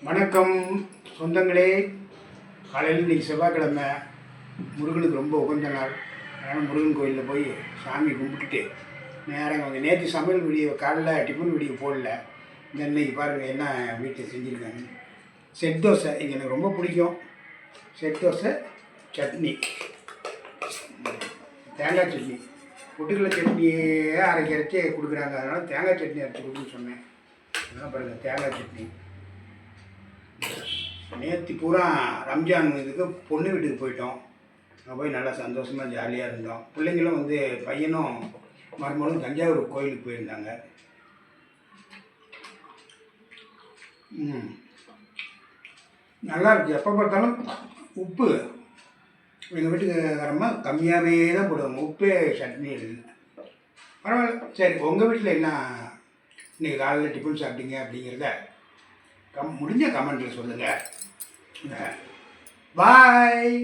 வணக்கம் சொந்தங்களே. காலையில் இன்றைக்கி செவ்வாய்க்கிழமை, முருகனுக்கு ரொம்ப உகந்த நாள். அதனால் முருகன் கோயிலில் போய் சாமி கும்பிட்டுட்டு நேரம் கொஞ்சம் நேற்று சமையல் வீடியோ காலைல டிஃபன் வீடியோ போடல. இந்த இன்னைக்கு பாருங்கள் என்ன வீட்டில் செஞ்சுருக்காங்க. செட் தோசை இது எனக்கு ரொம்ப பிடிக்கும். செட் தோசை, சட்னி, தேங்காய் சட்னி, பொட்டுக்கடலை சட்னியே அரைச்சி கொடுக்குறாங்க. அதனால் தேங்காய் சட்னி அரைச்சி கொடுக்குன்னு சொன்னேன். அதனால் பாருங்கள் தேங்காய் சட்னி. நேற்று பூரா ரம்ஜான் இதுக்கு பொண்ணு வீட்டுக்கு போயிட்டோம். அங்கே போய் நல்லா சந்தோஷமாக ஜாலியாக இருந்தோம். பிள்ளைங்களும் பையனும் மருமகளும் தஞ்சாவூர் கோயிலுக்கு போயிருந்தாங்க. நல்லா இருக்குது. எப்போ பார்த்தாலும் உப்பு எங்கள் வீட்டுக்காரம்மா கம்மியாகவே தான் போடுவாங்க. உப்பே சட்னி இருக்குது. பரவாயில்ல. சரி, உங்கள் வீட்டில் என்ன இன்றைக்கி காலையில் டிஃபன் சாப்பிட்டீங்க அப்படிங்கிறத முடிஞ்ச கமெண்ட்டில் சொல்லுங்கள். பாய்.